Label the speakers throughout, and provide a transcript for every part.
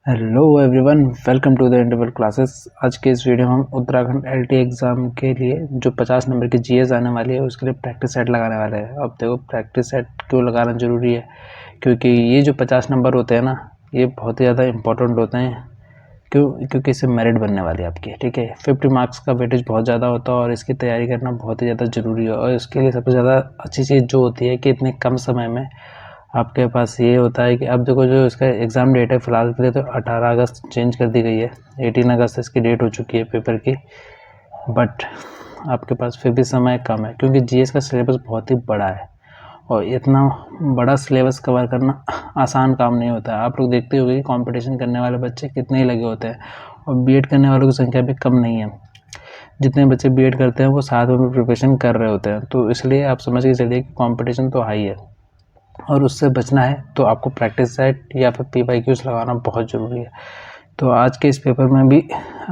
Speaker 1: Hello everyone, welcome to the interval classes. आज के इस वीडियो में हम उत्तराखंड एलटी एग्ज़ाम के लिए जो 50 नंबर की जीएस आने वाली है उसके लिए प्रैक्टिस सेट लगाने वाले हैं। अब देखो, प्रैक्टिस सेट क्यों लगाना ज़रूरी है, क्योंकि ये जो 50 नंबर होते हैं ना, ये बहुत ही ज़्यादा इंपॉर्टेंट होते हैं। क्योंकि इससे मेरिट बनने वाली है आपकी। ठीक है, 50 मार्क्स का वेटेज बहुत ज़्यादा होता है और इसकी तैयारी करना बहुत ही ज़्यादा ज़रूरी है। और इसके लिए सबसे ज़्यादा अच्छी चीज़ जो होती है कि इतने कम समय में आपके पास ये होता है कि अब देखो, जो इसका एग्ज़ाम डेट है फ़िलहाल के लिए तो 18 अगस्त चेंज कर दी गई है। 18 अगस्त इसकी डेट हो चुकी है पेपर की। बट आपके पास फिर भी समय कम है, क्योंकि जीएस का सिलेबस बहुत ही बड़ा है और इतना बड़ा सिलेबस कवर करना आसान काम नहीं होता है। आप लोग देखते होंगे कि कंपटीशन करने वाले बच्चे कितने ही लगे होते हैं और बीएड करने वालों की संख्या भी कम नहीं है। जितने बच्चे बीएड करते हैं वो साथ में प्रिपरेशन कर रहे होते हैं, तो इसलिए आप समझ के चलिए कि कंपटीशन तो हाई है। और उससे बचना है तो आपको प्रैक्टिस सेट या फिर PYQs लगाना बहुत ज़रूरी है। तो आज के इस पेपर में भी,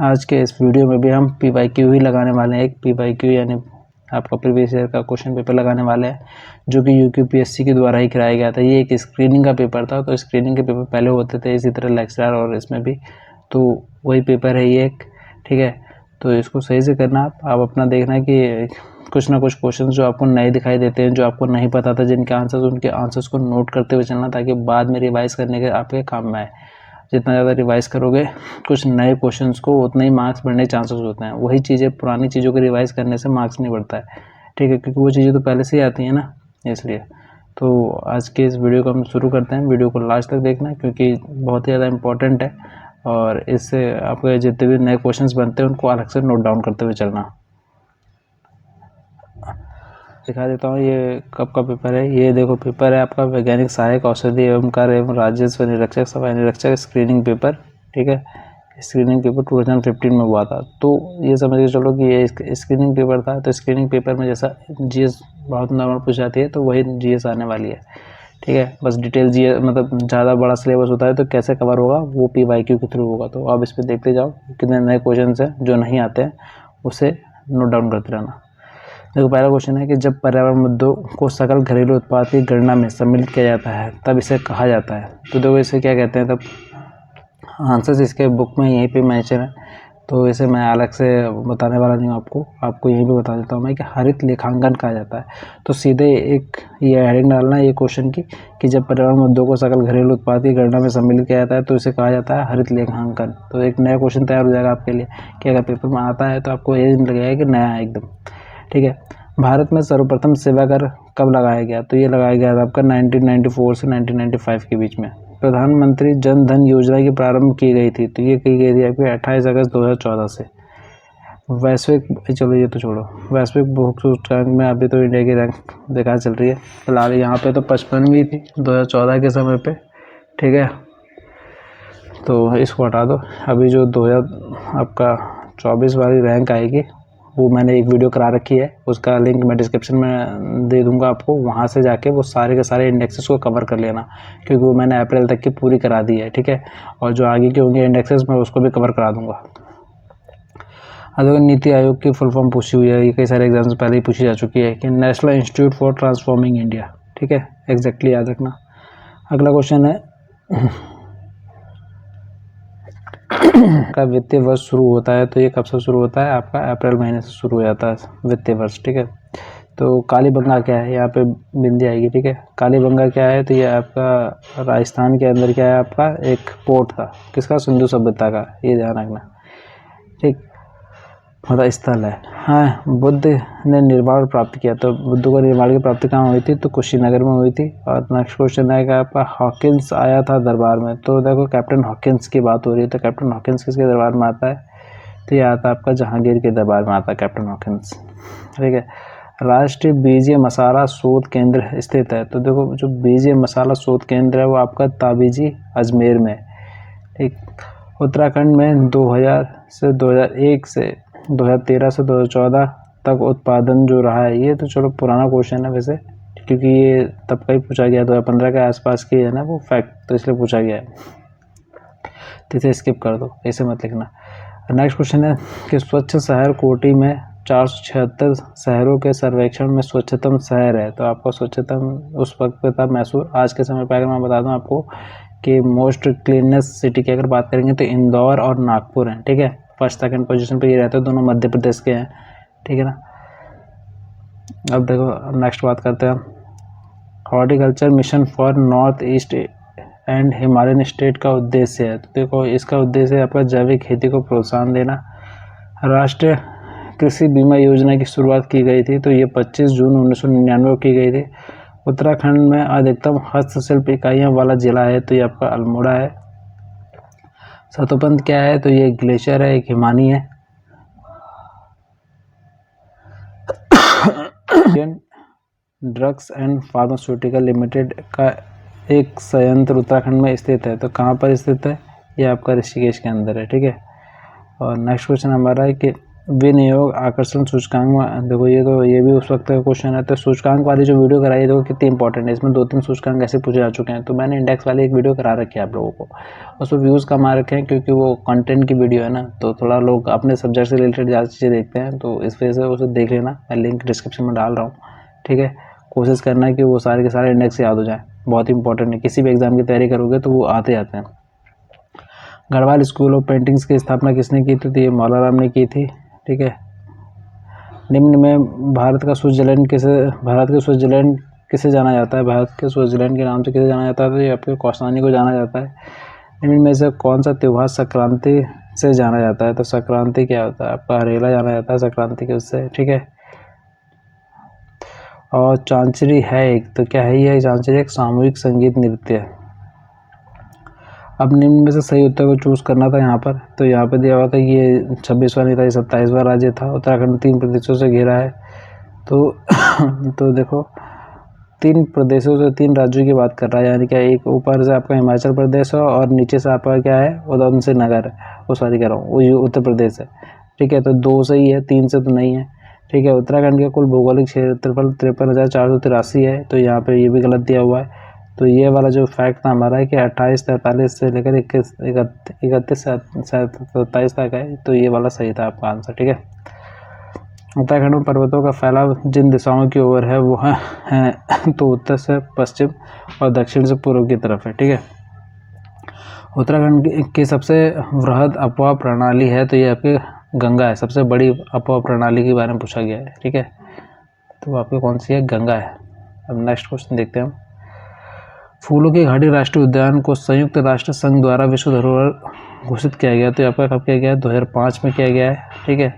Speaker 1: आज के इस वीडियो में भी हम PYQ ही लगाने वाले हैं। एक PYQ यानी आपका प्रीवियस ईयर का क्वेश्चन पेपर लगाने वाले हैं, जो कि UPSC के द्वारा ही कराया गया था। ये एक स्क्रीनिंग का पेपर था, तो स्क्रीनिंग के पेपर पहले होते थे इसी तरह लेक्चरर और इसमें भी, तो वही पेपर है ये एक। ठीक है, तो इसको सही से करना। आप अपना देखना कि कुछ ना कुछ क्वेश्चन जो आपको नए दिखाई देते हैं, जो आपको नहीं पता था जिनके आंसर्स, उनके आंसर्स को नोट करते हुए चलना, ताकि बाद में रिवाइज़ करने के आपके काम में आए। जितना ज़्यादा रिवाइज़ करोगे कुछ नए क्वेश्चंस को, उतने ही मार्क्स बढ़ने के चांसेस होते हैं। वही चीज़ें, पुरानी चीज़ों को रिवाइज़ करने से मार्क्स नहीं बढ़ता है। ठीक है, क्योंकि वो चीज़ें तो पहले से ही आती हैं ना, इसलिए। तो आज के इस वीडियो को हम शुरू करते हैं। वीडियो को लास्ट तक देखना, क्योंकि बहुत ही ज़्यादा इंपॉर्टेंट है और इससे आपके जितने भी नए क्वेश्चंस बनते हैं उनको अलग से नोट डाउन करते हुए चलना। दिखा देता हूँ ये कब का पेपर है। ये देखो, पेपर है आपका वैज्ञानिक सहायक औषधि एवं कार्य एवं राजस्व निरीक्षक, सफाई निरीक्षक, स्क्रीनिंग पेपर। ठीक है, स्क्रीनिंग पेपर 2015 में हुआ था। तो ये समझ के चलो कि ये स्क्रीनिंग पेपर था। तो स्क्रीनिंग पेपर में जैसा जीएस बहुत नॉर्मल पूछ जाती है, तो वही जीएस आने वाली है। ठीक है, बस डिटेल जीएस, मतलब ज़्यादा बड़ा सिलेबस होता है तो कैसे कवर होगा वो PYQ के थ्रू होगा। तो आप इस पर देखते जाओ कितने नए क्वेश्चन हैं जो नहीं आते हैं, उसे नोट डाउन करते रहना। देखो, पहला क्वेश्चन है कि जब पर्यावरण मुद्दों को सकल घरेलू उत्पाद की गणना में सम्मिलित किया जाता है तब इसे कहा जाता है। तो देखो, इसे क्या कहते हैं, तब आंसर्स इसके बुक में यहीं पे मेंशन है, तो इसे मैं अलग से बताने वाला नहीं हूँ आपको यहीं पे बता देता हूँ मैं कि हरित लेखांकन कहा जाता है। तो सीधे एक ये हेडिंग डालना है ये क्वेश्चन की कि जब पर्यावरण मुद्दों को सकल घरेलू उत्पाद की गणना में सम्मिलित किया जाता है तो इसे कहा जाता है हरित लेखांकन। तो एक नया क्वेश्चन तैयार हो जाएगा आपके लिए कि अगर पेपर में आता है तो आपको ये नहीं लगेगा कि नया है एकदम। ठीक है, भारत में सर्वप्रथम सेवा कर कब लगाया गया? तो ये लगाया गया था आपका 1994 से 1995 के बीच में। प्रधानमंत्री जन धन योजना की प्रारंभ की गई थी, तो ये की गई थी आपकी 28 अगस्त 2014 से। वैश्विक, चलो ये तो छोड़ो, वैश्विक भूख सूचकांक में अभी तो इंडिया की रैंक बेकार चल रही है फिलहाल। यहाँ पे तो 55वीं थी 2014 के समय पे। ठीक है, तो इसको हटा दो। अभी जो 2000 आपका 24 वाली रैंक आएगी वो मैंने एक वीडियो करा रखी है, उसका लिंक मैं डिस्क्रिप्शन में दे दूंगा आपको। वहाँ से जाके वो सारे के सारे इंडेक्सेस को कवर कर लेना, क्योंकि वो मैंने अप्रैल तक की पूरी करा दी है। ठीक है, और जो आगे के होंगे इंडेक्सेस मैं उसको भी कवर करा दूंगा। अगर नीति आयोग की फुल फॉर्म पूछी हुई है, ये कई सारे एग्जाम्स पहले ही पूछी जा चुकी है कि national institute for transforming India. ठीक है, एग्जैक्टली याद रखना। अगला क्वेश्चन है का वित्तीय वर्ष शुरू होता है, तो ये कब से शुरू होता है? आपका अप्रैल महीने से शुरू हो जाता है वित्तीय वर्ष। ठीक है, तो कालीबंगा क्या है, यहाँ पे बिंदी आएगी। ठीक है, कालीबंगा क्या है? तो ये आपका राजस्थान के अंदर क्या है, आपका एक पोर्ट था, किसका? सिंधु सभ्यता का, ये ध्यान रखना। ठीक, मतलब स्थल है। हाँ, बुद्ध ने निर्वाण प्राप्त किया, तो बुद्ध को निर्वाण की प्राप्ति कहाँ हुई थी? तो कुशीनगर में हुई थी। और नेक्स्ट क्वेश्चन है कि आपका हॉकिंस आया था दरबार में, तो देखो कैप्टन हॉकिंस की बात हो रही है, तो कैप्टन हॉकिंस किसके दरबार में आता है? तो ये आता है आपका जहांगीर के दरबार में आता है कैप्टन हॉकिंस। ठीक है, राष्ट्रीय बीजीय मसाला शोध केंद्र स्थित है, तो देखो जो बीजीय मसाला शोध केंद्र है वो आपका ताबीजी अजमेर में। ठीक, उत्तराखंड में 2000 से 2001 से 2013 से 2014 तक उत्पादन जो रहा है, ये तो चलो पुराना क्वेश्चन है वैसे, क्योंकि ये तब का ही पूछा गया, 2015 के आसपास की है ना वो फैक्ट, तो इसलिए पूछा गया है, तो इसे स्किप कर दो, ऐसे मत लिखना। नेक्स्ट क्वेश्चन है कि स्वच्छ शहर कोटि में 476 शहरों के सर्वेक्षण में स्वच्छतम शहर है, तो आपको स्वच्छतम उस वक्त पे था मैसूर। आज के समय पर अगर मैं बता दूं आपको कि मोस्ट क्लीनेस्ट सिटी की अगर बात करेंगे तो इंदौर और नागपुर हैं, ठीक है। फर्स्ट सेकंड पोजीशन पे ये रहते हैं, दोनों मध्य प्रदेश के हैं, ठीक है ना। अब देखो नेक्स्ट बात करते हैं, horticulture mission for north east and Himalayan state का उद्देश्य है। तो देखो इसका उद्देश्य है आपका जैविक खेती को प्रोत्साहन देना। राष्ट्रीय कृषि बीमा योजना की शुरुआत की गई थी, तो ये 25 जून 1999 को की गई थी। उत्तराखंड में अधिकतम हस्तशिल्प इकाइयों वाला जिला है, तो ये आपका अल्मोड़ा है। सतोपंथ क्या है, तो ये ग्लेशियर है, एक हिमानी है। Indian drugs and pharmaceutical limited का एक संयंत्र उत्तराखंड में स्थित है, तो कहाँ पर स्थित है, ये आपका ऋषिकेश के अंदर है, ठीक है। और नेक्स्ट क्वेश्चन हमारा है कि विनियोग आकर्षण सूचकांक में, देखो ये भी उस वक्त का क्वेश्चन है। तो सूचकांक वाली जो वीडियो कराई देखो कितनी इंपॉर्टेंट है, इसमें 2-3 सूचकांक ऐसे पूछे जा चुके हैं। तो मैंने इंडेक्स वाली एक वीडियो करा रखी है आप लोगों को, उसमें व्यूज़ कम आ रखे हैं क्योंकि वो कंटेंट की वीडियो है ना, तो थोड़ा लोग अपने सब्जेक्ट से रिलेटेड ज़्यादा चीज़ें देखते हैं, तो इस वजह से उसे देख लेना। मैं लिंक डिस्क्रिप्शन में डाल रहा हूँ, ठीक है। कोशिश करना है कि वो सारे के सारे इंडेक्स याद हो जाए, बहुत इंपॉर्टेंट है। किसी भी एग्जाम की तैयारी करोगे तो वो आते जाते हैं। गढ़वाल स्कूल ऑफ पेंटिंग्स की स्थापना किसने की थी, तो ये मौलाराम ने की थी, ठीक है। निम्न में भारत के स्विट्जरलैंड किसे जाना जाता है, भारत के स्विट्जरलैंड के नाम से किसे जाना जाता है, तो ये आपके कौसानी को जाना जाता है। निम्न में से कौन सा त्यौहार संक्रांति से जाना जाता है, तो संक्रांति क्या होता है आपका, हरेला जाना जाता है संक्रांति के उससे, ठीक है। और चांचरी है एक, तो क्या है ये, चांचरी एक सामूहिक संगीत नृत्य है। अब निम्न में से सही उत्तर को चूज करना था यहाँ पर, तो यहाँ पे दिया हुआ था ये 26वां नहीं था, ये 27वां राज्य था। उत्तराखंड 3 प्रदेशों से घिरा है, तो देखो 3 प्रदेशों से 3 राज्यों की बात कर रहा है, यानी क्या एक ऊपर से आपका हिमाचल प्रदेश है और नीचे से आपका क्या है उधम से नगर है, वो सॉरी कह रहा हूँ, वो उत्तर प्रदेश है, ठीक है। तो 2 सही है, 3 से तो नहीं है, ठीक है। उत्तराखंड के कुल भौगोलिक क्षेत्रफल 53,483 है, तो यहाँ पे ये भी गलत दिया हुआ है। तो ये वाला जो फैक्ट था हमारा है कि 2843 से लेकर 31 से 27 तक है, तो ये वाला सही था आपका आंसर, ठीक है। उत्तराखंड में पर्वतों का फैलाव जिन दिशाओं की ओर है वो है तो उत्तर से पश्चिम और दक्षिण से पूर्व की तरफ है, ठीक है। उत्तराखंड की सबसे वृहद अपवाह प्रणाली है, तो ये आपकी गंगा है। सबसे बड़ी अपवाह प्रणाली के बारे में पूछा गया है, ठीक है। तो आपकी कौन सी है, गंगा है। अब नेक्स्ट क्वेश्चन देखते हैं हम। फूलों की घाटी राष्ट्रीय उद्यान को संयुक्त राष्ट्र संघ द्वारा विश्व धरोहर घोषित किया गया, तो आपका कब किया गया है, 2005 में किया गया है, ठीक है।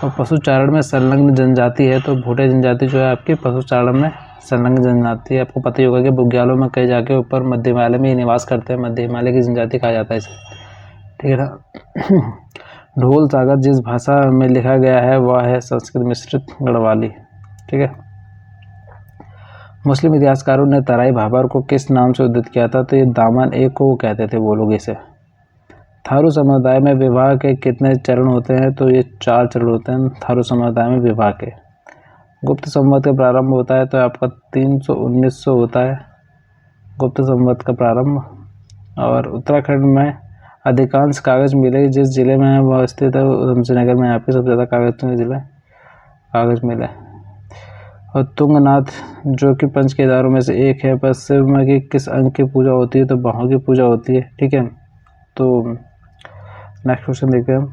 Speaker 1: और पशुचारण में संलग्न जनजाति है, तो भोटे जनजाति जो है आपकी पशुचारण में संलग्न जनजाति है। आपको पता ही होगा कि बुग्यालों में कई जाके ऊपर मध्य हिमालय में ही निवास करते हैं, मध्य हिमालय की जनजाति कहा जाता है इसे, ठीक है ना। ढोल सागर जिस भाषा में लिखा गया है वह है संस्कृत मिश्रित गढ़वाली, ठीक है। मुस्लिम इतिहासकारों ने तराई भाबर को किस नाम से उद्धृत किया था, तो ये दामन एक को कहते थे वो लोग इसे। थारू समुदाय में विवाह के कितने चरण होते हैं, तो ये 4 चरण होते हैं थारू समुदाय में विवाह के। गुप्त संवत का प्रारंभ होता है, तो आपका 319 होता है गुप्त संवत का प्रारंभ। और उत्तराखंड में अधिकांश कागज मिले जिस जिले में है वह स्थित है उधमसिंह नगर में, आपके सबसे ज़्यादा कागज मिले। और तुंगनाथ जो कि 5 केदारों में से एक है, पश्चिम में कि किस अंग की पूजा होती है, तो बाहों की पूजा होती है, ठीक है। तो नेक्स्ट क्वेश्चन देखते हैं हम।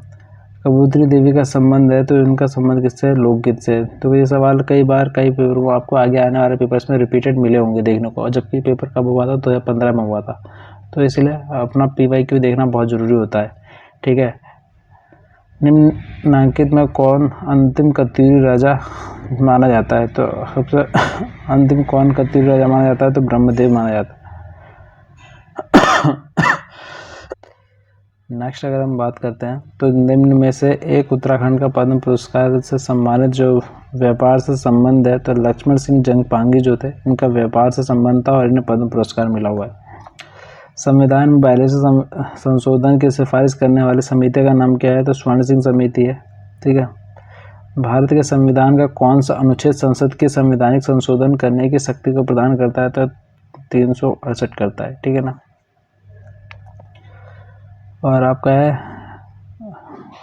Speaker 1: कबूतरी देवी का संबंध है, तो इनका संबंध किससे है, लोकगीत से। तो ये सवाल कई बार कई पेपर में आपको आगे आने वाले पेपर्स में रिपीटेड मिले होंगे देखने को, और जबकि पेपर कब हुआ था, 2015 में हुआ था। तो इसलिए अपना PYQ देखना बहुत ज़रूरी होता है, ठीक है। निम्नांकित में कौन अंतिम कत्यूरी राजा माना जाता है, तो सबसे अंतिम कौन कत्यूरी राजा माना जाता है, तो ब्रह्मदेव माना जाता है। नेक्स्ट अगर हम बात करते हैं तो निम्न में से एक उत्तराखंड का पद्म पुरस्कार से सम्मानित जो व्यापार से संबंध है, तो लक्ष्मण सिंह जंगपांगी जो थे इनका व्यापार से संबंध था और इन्हें पद्म पुरस्कार मिला हुआ है। संविधान में पहले से संशोधन की सिफारिश करने वाली समिति का नाम क्या है, तो स्वर्ण सिंह समिति है, ठीक है। भारत के संविधान का कौन सा अनुच्छेद संसद के संवैधानिक संशोधन करने की शक्ति को प्रदान करता है, तो 368 करता है, ठीक है ना। और आपका है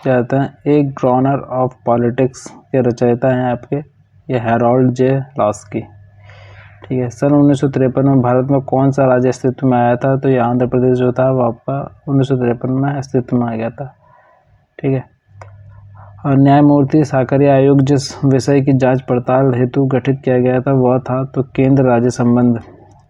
Speaker 1: क्या कहते हैं, एक ड्रॉनर ऑफ पॉलिटिक्स के रचयिता हैं आपके ये हैरोल्ड जे लास्की। ठीक है। सन 1953 में भारत में कौन सा राज्य अस्तित्व में आया था? तो ये आंध्र प्रदेश जो था वो आपका 1953 में अस्तित्व में आ गया था। ठीक है। और न्यायमूर्ति साकरिया आयोग जिस विषय की जांच पड़ताल हेतु गठित किया गया था वह था तो केंद्र राज्य संबंध।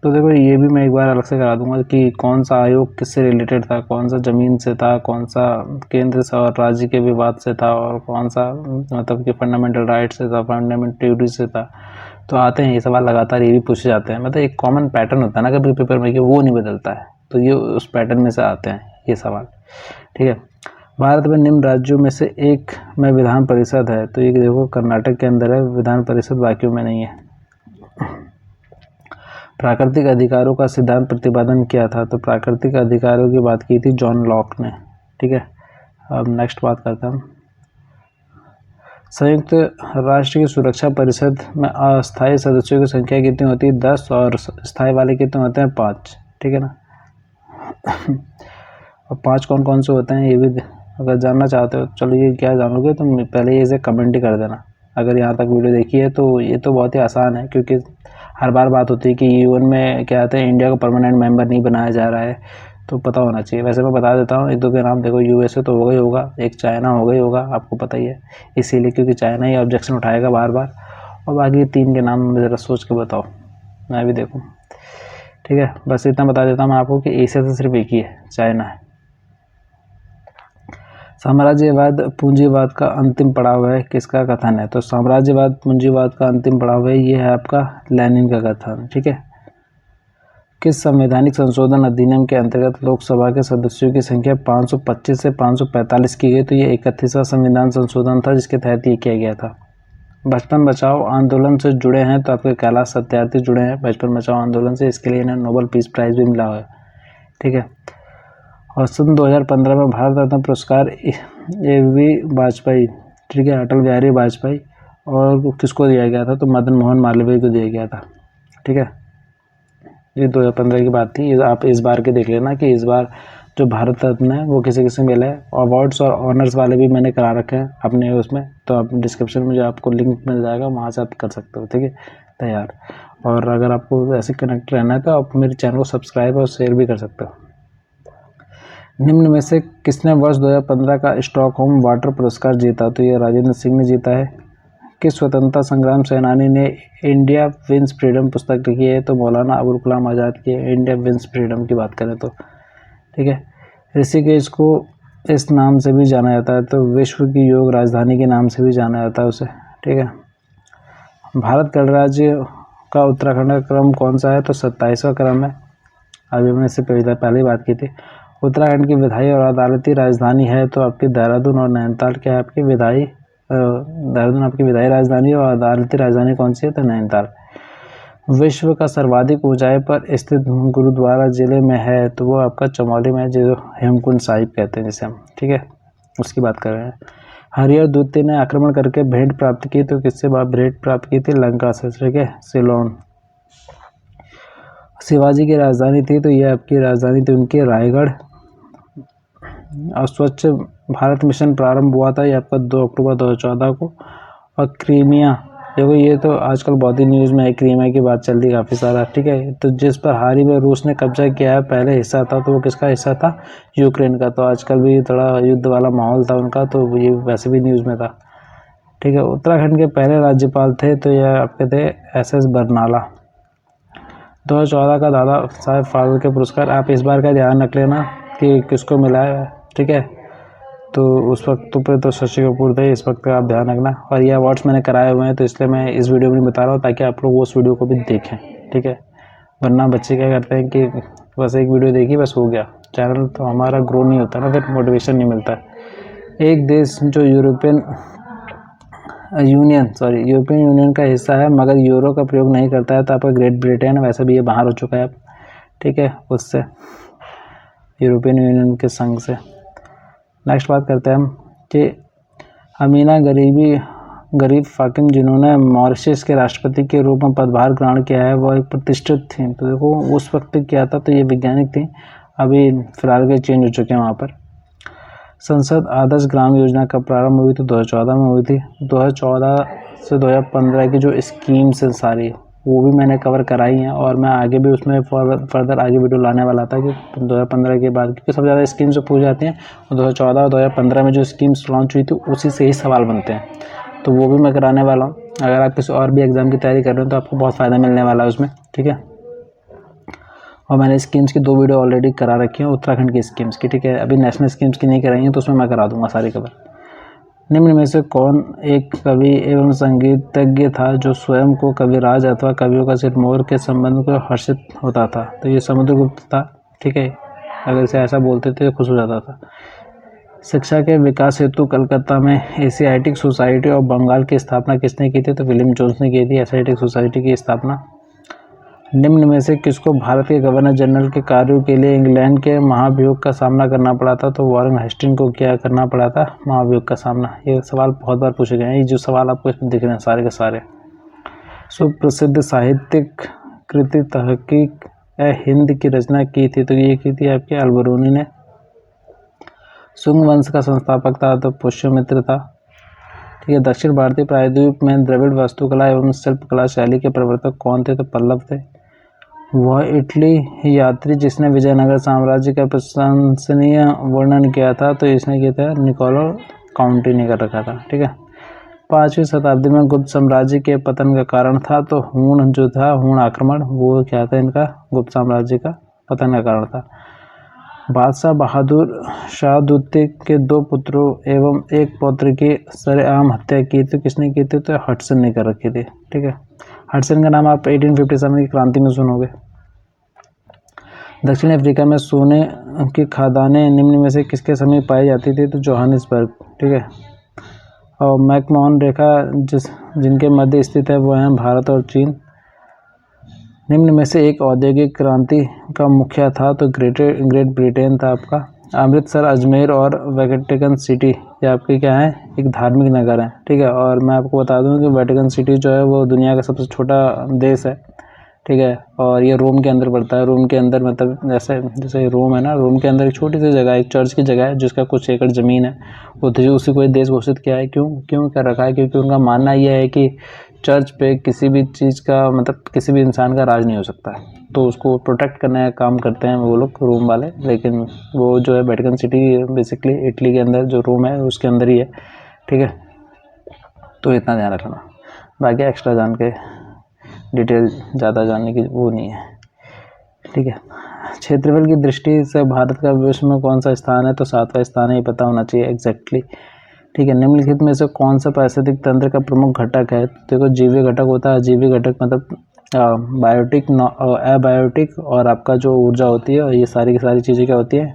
Speaker 1: तो देखो ये भी मैं एक बार अलग से करा दूंगा कि कौन सा आयोग किससे रिलेटेड था, कौन सा जमीन से था, कौन सा केंद्र से और राज्य के विवाद से था, और कौन सा मतलब कि फंडामेंटल राइट से था, फंडामेंटल ड्यूटी से था। तो आते हैं ये सवाल लगातार, ये भी पूछे जाते हैं। मतलब एक कॉमन पैटर्न होता है ना कभी पेपर में कि वो नहीं बदलता है, तो ये उस पैटर्न में से आते हैं ये सवाल। ठीक है। भारत में निम्न राज्यों में से एक में विधान परिषद है, तो ये देखो कर्नाटक के अंदर है विधान परिषद, बाकियों में नहीं है। प्राकृतिक अधिकारों का सिद्धांत प्रतिपादन किया था? तो प्राकृतिक अधिकारों की बात की थी जॉन लॉक ने। ठीक है। अब नेक्स्ट बात करता हूँ। संयुक्त राष्ट्र की सुरक्षा परिषद में अस्थायी सदस्यों की संख्या कितनी होती है? 10, और स्थायी वाले कितने होते हैं? 5। ठीक है ना। और 5 कौन कौन से होते हैं ये भी अगर जानना चाहते हो, चलो ये क्या जानोगे तुम पहले इसे कमेंट ही कर देना। अगर यहाँ तक वीडियो देखी है तो ये तो बहुत ही आसान है, क्योंकि हर बार बात होती है कि यूएन में क्या कहते हैं इंडिया को परमानेंट मेंबर नहीं बनाया जा रहा है, तो पता होना चाहिए। वैसे मैं बता देता हूँ एक दो के नाम। देखो यूएसए तो हो गई होगा, एक चाइना हो गई होगा, आपको पता ही है, इसीलिए क्योंकि चाइना ही ऑब्जेक्शन उठाएगा बार बार। और बाकी 3 के नाम ज़रा सोच के बताओ, मैं भी देखूँ। ठीक है, बस इतना बता देता हूँ मैं आपको कि एशिया से सिर्फ एक ही है, चाइना है। साम्राज्यवाद पूंजीवाद का अंतिम पड़ाव है, किसका कथन है? तो साम्राज्यवाद पूंजीवाद का अंतिम पड़ाव है, ये है आपका लेनिन का कथन। ठीक है। किस संवैधानिक संशोधन अधिनियम के अंतर्गत लोकसभा के सदस्यों की संख्या 525 से 545 की गई? तो ये 31वां संविधान संशोधन था जिसके तहत ये किया गया था। बचपन बचाओ आंदोलन से जुड़े हैं तो आपके कैलाश सत्यार्थी जुड़े हैं बचपन बचाओ आंदोलन से, इसके लिए इन्हें नोबेल पीस प्राइज भी मिला है। ठीक है। और सन 2015 में भारत रत्न पुरस्कार A.V. वाजपेयी, ठीक है, अटल बिहारी वाजपेयी, और किसको दिया गया था? तो मदन मोहन मालवीय को दिया गया था। ठीक है। ये 2015 की बात थी। आप इस बार के देख लेना कि इस बार जो भारत रत्न है वो किसी किसी मिला है। अवार्ड्स और ऑनर्स वाले भी मैंने करा रखे हैं अपने उसमें, तो आप डिस्क्रिप्शन में जो आपको लिंक मिल जाएगा वहाँ से आप कर सकते हो। ठीक है तैयार। और अगर आपको ऐसे कनेक्ट रहना है तो आप मेरे चैनल को सब्सक्राइब और शेयर भी कर सकते हो। निम्न में से किसने वर्ष 2015 का स्टॉकहोम वाटर पुरस्कार जीता? तो ये राजेंद्र सिंह ने जीता है। किस स्वतंत्रता संग्राम सेनानी ने इंडिया विंस फ्रीडम पुस्तक लिखी है? तो मौलाना अबुल कलाम आज़ाद की इंडिया विंस फ्रीडम की बात करें तो। ठीक है। ऋषिकेश को इस नाम से भी जाना जाता है, तो विश्व की योग राजधानी के नाम से भी जाना जाता है उसे। ठीक है। भारत गणराज्य का उत्तराखंड का क्रम कौन सा है? तो 27वां क्रम है। अभी हमने इससे पहले बात की थी। उत्तराखंड की विधायी और अदालती राजधानी है तो आपकी देहरादून, और नैनीताल क्या है आपकी विधायी देहरादून आपकी विधायी राजधानी, और अदालती राजधानी कौन सी है? तो नैनीताल। विश्व का सर्वाधिक ऊंचाई पर स्थित गुरुद्वारा जिले में है तो वो आपका चमोली में है, जो हेमकुंड साहिब कहते हैं जिसे हम। ठीक है, उसकी बात कर रहे हैं। हरिहर द्वितीय ने आक्रमण करके भेंट प्राप्त की तो किससे भेंट प्राप्त की थी? लंका से। ठीक है, सिलोन। शिवाजी की राजधानी थी तो ये आपकी राजधानी थी उनकी रायगढ़। और स्वच्छ भारत मिशन प्रारंभ हुआ था ये आपका 2 अक्टूबर 2014 को। और क्रीमिया, देखो ये तो आजकल बहुत ही न्यूज़ में है, क्रीमिया की बात चल रही है काफ़ी सारा। ठीक है, तो जिस पर हाल ही में रूस ने कब्जा किया है, पहले हिस्सा था तो वो किसका हिस्सा था? यूक्रेन का। तो आजकल भी थोड़ा युद्ध वाला माहौल था उनका, तो ये वैसे भी न्यूज़ में था। ठीक है। उत्तराखंड के पहले राज्यपाल थे तो ये आपके थे SS बरनाला। 2014 का दादा साहब फाल्के पुरस्कार, आप इस बार का ध्यान रख लेना कि किसको मिला है। ठीक है, तो उस वक्त पे तो शशि कपूर थे, इस वक्त का आप ध्यान रखना। और ये अवार्ड्स मैंने कराए हुए हैं तो इसलिए मैं इस वीडियो में नहीं बता रहा हूँ ताकि आप लोग उस वीडियो को भी देखें। ठीक है, वरना बच्चे क्या करते हैं कि बस एक वीडियो देखी बस हो गया, चैनल तो हमारा ग्रो नहीं होता ना, फिर मोटिवेशन नहीं मिलता है। एक देश जो यूरोपियन यूनियन का हिस्सा है मगर यूरो का प्रयोग नहीं करता है तो आपका ग्रेट ब्रिटेन, वैसे भी ये बाहर हो चुका है अब। ठीक है, उससे यूरोपियन यूनियन के संघ से। नेक्स्ट बात करते हैं हम कि अमीना गरीब फाकिम जिन्होंने मॉरिशस के राष्ट्रपति के रूप में पदभार ग्रहण किया है वो एक प्रतिष्ठित थी। तो देखो उस वक्त क्या था, तो ये वैज्ञानिक थी, अभी फिलहाल के चेंज हो चुके हैं वहाँ पर। संसद आदर्श ग्राम योजना का प्रारंभ हुई तो 2014 में हुई थी। 2014 से 2015 की जो स्कीम्स हैं सारी, वो भी मैंने कवर कराई हैं, और मैं आगे भी उसमें फर्दर आगे वीडियो लाने वाला था कि 2015 के बाद, क्योंकि सबसे ज़्यादा स्कीम्स जो पूछ जाती हैं और 2014 और 2015 में जो स्कीम्स लॉन्च हुई थी उसी से ही सवाल बनते हैं, तो वो भी मैं कराने वाला हूँ। अगर आप किसी और भी एग्ज़ाम की तैयारी कर रहे हो तो आपको बहुत फ़ायदा मिलने वाला है उसमें, ठीक है। और मैंने स्कीम्स की 2 वीडियो ऑलरेडी करा रखी हैं उत्तराखंड की स्कीम्स की, ठीक है। अभी नेशनल स्कीम्स की नहीं कराई हैं, तो उसमें मैं करा दूंगा सारी कवर। निम्न में से कौन एक कवि एवं संगीतज्ञ था जो स्वयं को कविराज अथवा कवियों का सिरमौर के संबंध को हर्षित होता था? तो ये समुद्रगुप्त था, ठीक है। अगर इसे ऐसा बोलते थे खुश हो जाता था। शिक्षा के विकास हेतु कलकत्ता में एशियाटिक सोसाइटी और बंगाल की स्थापना किसने की थी? तो विलियम जोन्स ने की थी एशियाटिक सोसाइटी की स्थापना। निम्न में से किसको भारत के गवर्नर जनरल के कार्यों के लिए इंग्लैंड के महाभियोग का सामना करना पड़ा था? तो वॉरेन हेस्टिंग को क्या करना पड़ा था? महाभियोग का सामना। ये सवाल बहुत बार पूछे गए हैं, ये जो सवाल आपको इसमें दिख रहे हैं सारे के सारे। सुप्रसिद्ध साहित्यिक कृति तहकीक ए हिंद की रचना की थी, तो ये की थी आपके अलबरूनी ने। शुंग वंश का संस्थापक था तो पुष्यमित्र था, ठीक है। दक्षिण भारतीय प्रायद्वीप में द्रविड़ वास्तुकला एवं शिल्पकला शैली के प्रवर्तक कौन थे? तो पल्लव थे। वह इटली यात्री जिसने विजयनगर साम्राज्य का प्रशंसनीय वर्णन किया था, तो इसने किया था निकोलो काउंटी ने कर रखा था, ठीक है। 5वीं शताब्दी में गुप्त साम्राज्य के पतन का कारण था, तो हूण जो था, हूण आक्रमण, वो क्या था इनका? गुप्त साम्राज्य का पतन का कारण था। बादशाह बहादुर शाह द्वितीय के 2 पुत्रों एवं 1 पौत्र की सरेआम हत्या की थी, किसने की थी? तो हडसन ने कर रखी थी, ठीक है। हडसन का नाम आप 1857 की क्रांति में सुनोगे। दक्षिण अफ्रीका में सोने की खदानें निम्न में से किसके समीप पाई जाती थी? तो जोहानिसबर्ग, ठीक है। और मैकमोहन रेखा जिनके मध्य स्थित है वो हैं भारत और चीन। निम्न में से एक औद्योगिक क्रांति का मुखिया था, तो ग्रेट ब्रिटेन था आपका। अमृतसर, अजमेर और वेटिकन सिटी ये आपके क्या है? एक धार्मिक नगर है, ठीक है। और मैं आपको बता दूं कि वेटिकन सिटी जो है वो दुनिया का सबसे छोटा देश है, ठीक है। और ये रोम के अंदर पड़ता है। रोम के अंदर मतलब जैसे रोम है ना, रोम के अंदर एक छोटी सी जगह, एक चर्च की जगह है जिसका कुछ एकड़ ज़मीन है, उसी को देश घोषित किया है। क्यों कर रखा है? क्योंकि उनका मानना यह है कि चर्च पे किसी भी चीज़ का मतलब किसी भी इंसान का राज नहीं हो सकता है, तो उसको प्रोटेक्ट करने का काम करते हैं वो लोग, रोम वाले। लेकिन वो जो है वेटिकन सिटी बेसिकली इटली के अंदर जो रोम है उसके अंदर ही है, ठीक है। तो इतना ध्यान रखना, बाकी एक्स्ट्रा जान के डिटेल ज़्यादा जानने की वो नहीं है, ठीक है। क्षेत्रफल की दृष्टि से भारत का विश्व में कौन सा स्थान है? तो 7वां स्थान है, ये पता होना चाहिए एग्जैक्टली, ठीक है। निम्नलिखित में से कौन सा पारिस्थितिक तंत्र का प्रमुख घटक है? देखो जीवी घटक होता है, अजीवी घटक मतलब बायोटिक, एबायोटिक, और आपका जो ऊर्जा होती है, और ये सारी की सारी चीज़ें क्या होती है?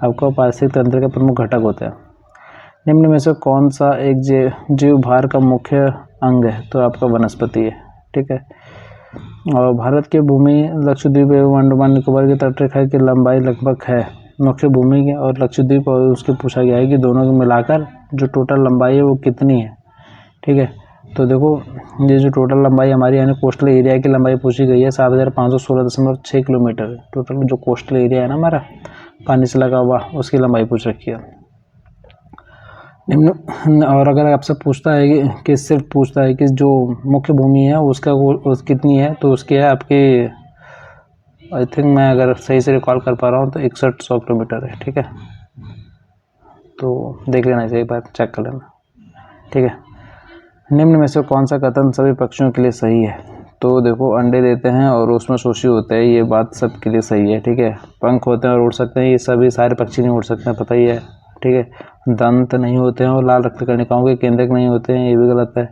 Speaker 1: आपका पारिस्थितिक तंत्र का प्रमुख घटक होता है। निम्न में से कौन सा एक जीव भार का मुख्य अंग है? तो आपका वनस्पति है, ठीक है। और भारत के भूमि लक्षद्वीप एवं अंडमान निकोबार की तटरेखा की लंबाई लगभग है, मुख्य भूमि की और लक्षद्वीप, और उसके पूछा गया है कि दोनों को मिलाकर जो टोटल लंबाई है वो कितनी है, ठीक है। तो देखो ये जो टोटल लंबाई हमारी यानी कोस्टल एरिया की लंबाई पूछी गई है 7516.6 किलोमीटर। टोटल जो कोस्टल एरिया है ना हमारा पानी से लगा हुआ, उसकी लंबाई पूछ रखी है। और अगर आपसे पूछता है कि सिर्फ पूछता है कि जो मुख्य भूमि है उसका उस कितनी है, तो उसकी है आपकी, आई थिंक मैं अगर सही से रिकॉल कर पा रहा हूँ तो 6100 किलोमीटर है, ठीक है। तो देख लेना चाहिए, एक बार चेक कर लेना, ठीक है। निम्न में से कौन सा कथन सभी पक्षियों के लिए सही है? तो देखो अंडे देते हैं और उसमें शोषी होते हैं, ये बात सबके लिए सही है, ठीक है। पंख होते हैं और उड़ सकते हैं, ये सभी सारे पक्षी नहीं उड़ सकते हैं, पता ही है, ठीक है। दंत नहीं होते हैं और लाल रक्त कणिकाओं के केंद्रक नहीं होते हैं, ये भी गलत है।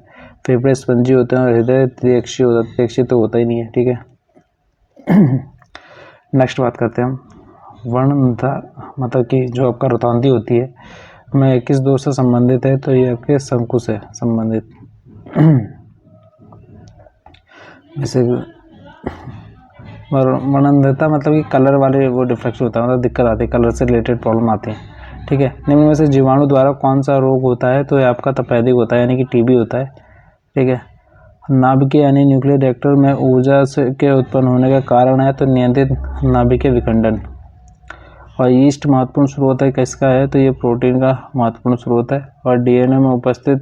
Speaker 1: फेफड़े स्पंजी होते हैं और हृदय त्रिअक्षीय होता है, त्रिअक्षीय तो होता ही नहीं है, ठीक है। नेक्स्ट बात करते हैं हम वर्णनता, मतलब कि जो आपका रुतांती होती है मैं किस दोष से संबंधित है? तो ये आपके शंकु से संबंधित। जैसे वर्णनता मतलब कि कलर वाले वो डिफ्रैक्शन होता है, मतलब दिक्कत आती है, कलर से रिलेटेड प्रॉब्लम आती है, ठीक है। निम्न में से जीवाणु द्वारा कौन सा रोग होता है? तो ये आपका तपेदिक होता है, यानी कि टीबी होता है, ठीक है। नाभिकीय यानी न्यूक्लियर रिएक्टर में ऊर्जा के उत्पन्न होने का कारण है, तो नियंत्रित नाभिकीय विखंडन। और यीस्ट महत्वपूर्ण स्रोत है किसका है, तो ये प्रोटीन का महत्वपूर्ण स्रोत है। और डीएनए में उपस्थित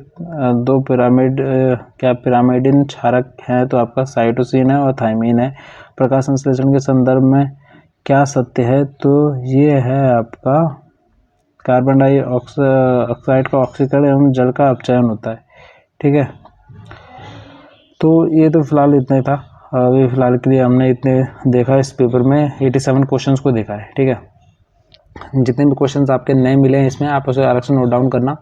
Speaker 1: दो पिरामिडिन क्षारक हैं, तो आपका साइटोसिन है और थाइमिन है। प्रकाश संश्लेषण के संदर्भ में क्या सत्य है, तो ये है आपका कार्बन डाइऑक्साइड का ऑक्सीकरण एवं जल का अपचयन होता है। ठीक है, तो ये तो फिलहाल इतना ही था। अभी फिलहाल के लिए हमने इतने देखा, इस पेपर में 87 क्वेश्चंस को देखा है। ठीक है, जितने भी क्वेश्चंस आपके नए मिले हैं इसमें आप उसे अलग से नोट डाउन करना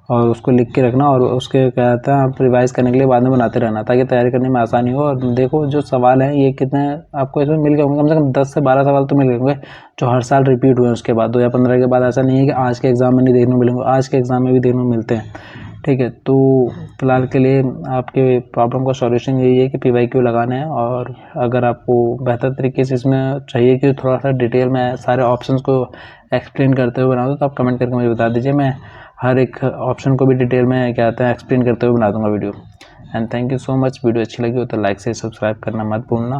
Speaker 1: और उसको लिख के रखना, और उसके क्या कहते हैं आप रिवाइज करने के लिए बाद में बनाते रहना, ताकि तैयारी करने में आसानी हो। और देखो जो सवाल हैं ये कितने आपको इसमें मिल गए होंगे, कम से कम 10 से 12 सवाल तो मिल गए होंगे जो हर साल रिपीट हुए उसके बाद 2015 के बाद। ऐसा नहीं है कि आज के एग्ज़ाम में नहीं देखने को मिलेंगे, आज के एग्ज़ाम में भी देखने को मिलते हैं। ठीक है, तो फिलहाल के लिए आपके प्रॉब्लम का सॉल्यूशन यही है कि PYQ लगाना है। और अगर आपको बेहतर तरीके से इसमें चाहिए कि थोड़ा सा डिटेल में सारे ऑप्शंस को एक्सप्लेन करते हुए बना दो, तो आप कमेंट करके मुझे बता दीजिए, मैं हर एक ऑप्शन को भी डिटेल में क्या कहते हैं एक्सप्लेन करते हुए बना दूंगा video. And thank you so much. Video अच्छी लगी हो तो लाइक से सब्सक्राइब करना मत भूलना।